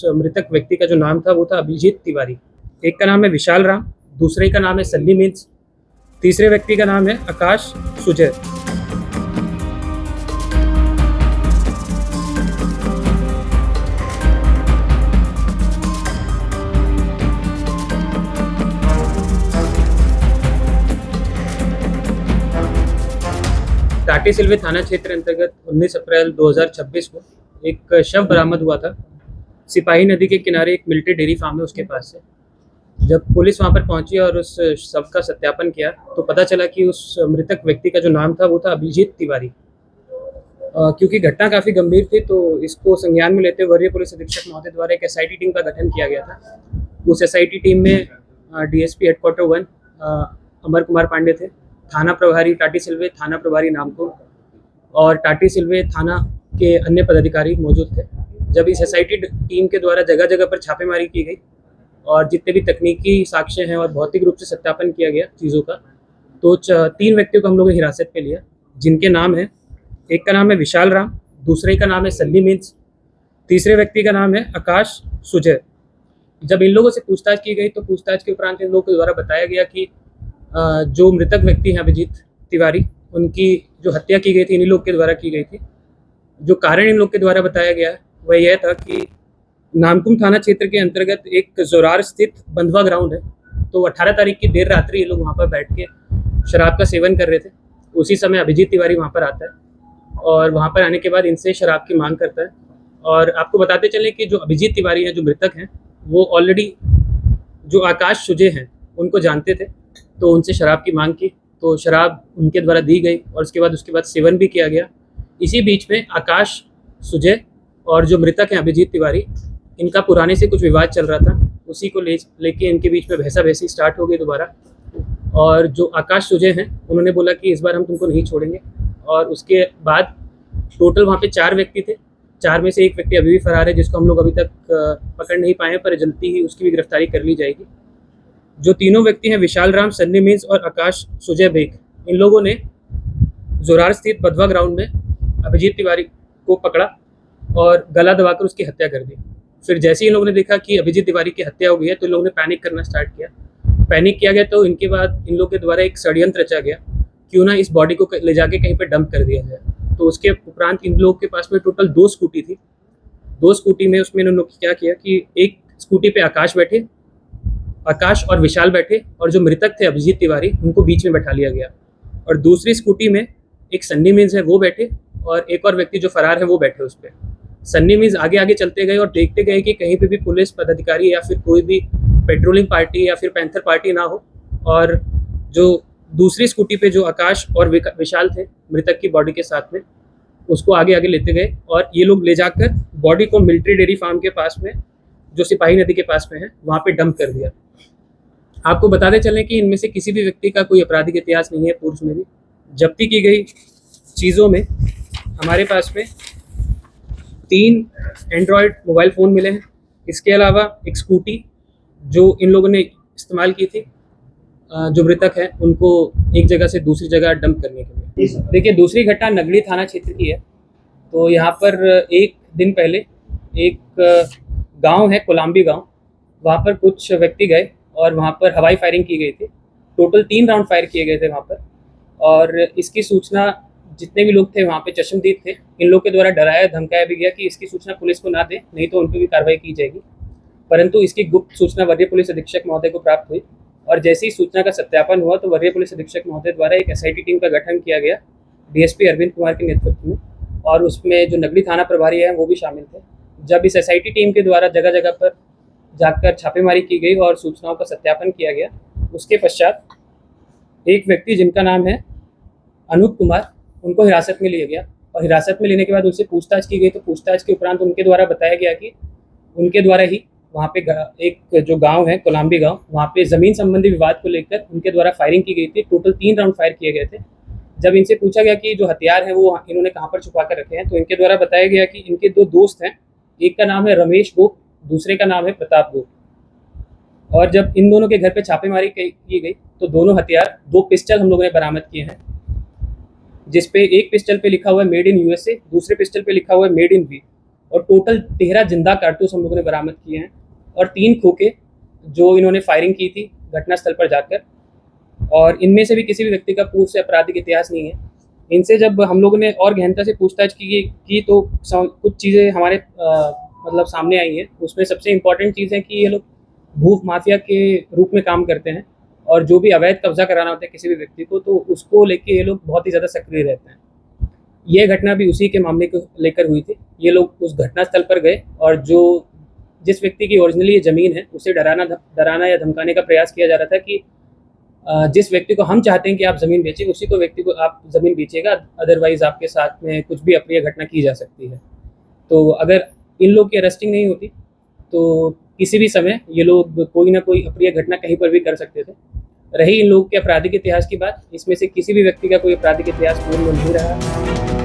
मृतक व्यक्ति का जो नाम था वो था अभिजीत तिवारी। एक का नाम है विशाल राम, दूसरे का नाम है सन्नी मीन्स, तीसरे व्यक्ति का नाम है आकाश सुजय। टाटी सिलवे थाना क्षेत्र अंतर्गत 19 अप्रैल 2026 को एक शव बरामद हुआ था। सिपाही नदी के किनारे एक मिलिट्री डेयरी फार्म है उसके पास से। जब पुलिस वहां पर पहुंची और उस शव का सत्यापन किया तो पता चला कि उस मृतक व्यक्ति का जो नाम था वो था अभिजीत तिवारी। क्योंकि घटना काफ़ी गंभीर थी तो इसको संज्ञान में लेते हुए वरीय पुलिस अधीक्षक महोदय द्वारा एक एसआईटी टीम का गठन किया गया था। उस एसआईटी टीम में डीएसपी हेडक्वार्टर 1 अमर कुमार पांडे थे, थाना प्रभारी टाटी सिलवे, थाना प्रभारी नामकुम और टाटी सिलवे थाना के अन्य पदाधिकारी मौजूद थे। जब इस एसआईटी टीम के द्वारा जगह जगह पर छापेमारी की गई और जितने भी तकनीकी साक्ष्य हैं और भौतिक रूप से सत्यापन किया गया चीज़ों का, तो 3 व्यक्तियों को हम लोगों ने हिरासत में लिया, जिनके नाम हैं, एक का नाम है विशाल राम, दूसरे का नाम है सन्नी मीन्स, तीसरे व्यक्ति का नाम है आकाश सुजय। जब इन लोगों से पूछताछ की गई तो पूछताछ के उपरांत इन लोगों के द्वारा बताया गया कि जो मृतक व्यक्ति हैं अभिजीत तिवारी, उनकी जो हत्या की गई थी इन लोग के द्वारा की गई थी। जो कारण इन लोग के द्वारा बताया गया वह यह था कि नामकुम थाना क्षेत्र के अंतर्गत एक जोरार स्थित बंधवा ग्राउंड है, तो 18 तारीख की देर रात्रि ये लोग वहाँ पर बैठ के शराब का सेवन कर रहे थे। उसी समय अभिजीत तिवारी वहाँ पर आता है और वहाँ पर आने के बाद इनसे शराब की मांग करता है। और आपको बताते चलें कि जो अभिजीत तिवारी हैं, जो मृतक हैं, वो ऑलरेडी जो आकाश सुजय हैं उनको जानते थे, तो उनसे शराब की मांग की, तो शराब उनके द्वारा दी गई और उसके बाद सेवन भी किया गया। इसी बीच में आकाश सुजय और जो मृतक हैं अभिजीत तिवारी, इनका पुराने से कुछ विवाद चल रहा था, उसी को लेके इनके बीच में बहसा-बहसी स्टार्ट हो गई दोबारा। और जो आकाश सुजय हैं उन्होंने बोला कि इस बार हम तुमको नहीं छोड़ेंगे, और उसके बाद टोटल वहाँ पे 4 व्यक्ति थे। 4 में से एक व्यक्ति अभी भी फरार है, जिसको हम लोग अभी तक पकड़ नहीं पाए हैं, पर जल्दी ही उसकी भी गिरफ्तारी कर ली जाएगी। जो तीनों व्यक्ति हैं विशाल राम, सन्नी मीन्स और आकाश सुजय बेग, इन लोगों ने जोरार स्थित बंधवा ग्राउंड में अभिजीत तिवारी को पकड़ा और गला दबाकर उसकी हत्या कर दी। फिर जैसे ही इन लोगों ने देखा कि अभिजीत तिवारी की हत्या हो गई है तो इन लोगों ने पैनिक करना स्टार्ट किया। पैनिक किया गया तो इनके बाद इन लोगों के द्वारा एक षड्यंत्र रचा गया, क्यों ना इस बॉडी को ले जाके कहीं पर डंप कर दिया जाए। तो उसके उपरांत इन लोगों के पास में टोटल 2 स्कूटी थी। 2 स्कूटी में उसमें इन्होंने क्या किया कि एक स्कूटी पे आकाश और विशाल बैठे, और जो मृतक थे अभिजीत तिवारी उनको बीच में बैठा लिया गया, और दूसरी स्कूटी में एक सन्नी मीन्स है वो बैठे और एक और व्यक्ति जो फरार है वो बैठे उस पर। सन्नी मीन्स आगे आगे चलते गए और देखते गए कि कहीं पे भी पुलिस पदाधिकारी या फिर कोई भी पेट्रोलिंग पार्टी या फिर पैंथर पार्टी ना हो, और जो दूसरी स्कूटी पे जो आकाश और विशाल थे मृतक की बॉडी के साथ में, उसको आगे आगे लेते गए और ये लोग ले जाकर बॉडी को मिलिट्री डेयरी फार्म के पास में, जो सिपाही नदी के पास में है, वहाँ पे डंप कर दिया। आपको बताते चलें कि इनमें से किसी भी व्यक्ति का कोई आपराधिक इतिहास नहीं है। पूर्व में भी जब्ती की गई चीज़ों में हमारे पास में 3 एंड्रॉयड मोबाइल फ़ोन मिले हैं। इसके अलावा एक स्कूटी जो इन लोगों ने इस्तेमाल की थी जो मृतक है उनको एक जगह से दूसरी जगह डंप करने के लिए। देखिए, दूसरी घटना नगड़ी थाना क्षेत्र की है। तो यहाँ पर एक दिन पहले एक गांव है कोलंबी गांव, वहाँ पर कुछ व्यक्ति गए और वहाँ पर हवाई फायरिंग की गई थी। टोटल 3 राउंड फायर किए गए थे वहाँ पर, और इसकी सूचना जितने भी लोग थे वहाँ पे चश्मदीद थे, इन लोग के द्वारा डराया धमकाया भी गया कि इसकी सूचना पुलिस को ना दे, नहीं तो उन पर भी कार्रवाई की जाएगी। परंतु इसकी गुप्त सूचना वरीय पुलिस अधीक्षक महोदय को प्राप्त हुई, और जैसे ही सूचना का सत्यापन हुआ तो वरीय पुलिस अधीक्षक महोदय द्वारा एक एसआईटी टीम का गठन किया गया डीएसपी अरविंद कुमार के नेतृत्व में, और उसमें जो नगड़ी थाना प्रभारी है वो भी शामिल थे। जब इस एसआईटी टीम के द्वारा जगह जगह पर जाकर छापेमारी की गई और सूचनाओं का सत्यापन किया गया, उसके पश्चात एक व्यक्ति जिनका नाम है अनूप कुमार, उनको हिरासत में लिया गया, और हिरासत में लेने के बाद उनसे पूछताछ की गई। तो पूछताछ के उपरांत उनके द्वारा बताया गया कि उनके द्वारा ही वहाँ पे एक जो गांव है कोलंबी गांव, वहाँ पे ज़मीन संबंधी विवाद को लेकर उनके द्वारा फायरिंग की गई थी। टोटल 3 राउंड फायर किए गए थे। जब इनसे पूछा गया कि जो हथियार हैं वो इन्होंने कहाँ पर छुपा कर रखे हैं, तो इनके द्वारा बताया गया कि इनके 2 दोस्त हैं, एक का नाम है रमेश गोप, दूसरे का नाम है प्रताप गोप। और जब इन दोनों के घर पे छापेमारी की गई तो दोनों हथियार, 2 पिस्टल हम लोगों ने बरामद किए हैं, जिसपे एक पिस्टल पे लिखा हुआ है मेड इन यूएसए, दूसरे पिस्टल पे लिखा हुआ है मेड इन वी। और टोटल 13 जिंदा कारतूस हम लोगों ने बरामद किए हैं और 3 खोखे जो इन्होंने फायरिंग की थी घटनास्थल पर जाकर। और इनमें से भी किसी भी व्यक्ति का पूर्व से आपराधिक इतिहास नहीं है। इनसे जब हम लोगों ने और गहनता से पूछताछ की तो कुछ चीज़ें हमारे मतलब सामने आई हैं। उसमें सबसे इम्पोर्टेंट चीज़ है कि ये लोग भू माफिया के रूप में काम करते हैं और जो भी अवैध कब्जा कराना होता है किसी भी व्यक्ति को, तो उसको लेके ये लोग बहुत ही ज़्यादा सक्रिय रहते हैं। ये घटना भी उसी के मामले को लेकर हुई थी। ये लोग उस घटनास्थल पर गए और जिस व्यक्ति की ओरिजिनली ये ज़मीन है उसे डराना या धमकाने का प्रयास किया जा रहा था कि जिस व्यक्ति को हम चाहते हैं कि आप ज़मीन बेचें उसी को व्यक्ति को आप ज़मीन बेचिएगा, अदरवाइज़ आपके साथ में कुछ भी अप्रिय घटना की जा सकती है। तो अगर इन लोग की अरेस्टिंग नहीं होती तो किसी भी समय ये लोग कोई ना कोई अप्रिय घटना कहीं पर भी कर सकते थे। रही इन लोगों के आपराधिक इतिहास की बात, इसमें से किसी भी व्यक्ति का कोई आपराधिक इतिहास पूर्ण नहीं रहा।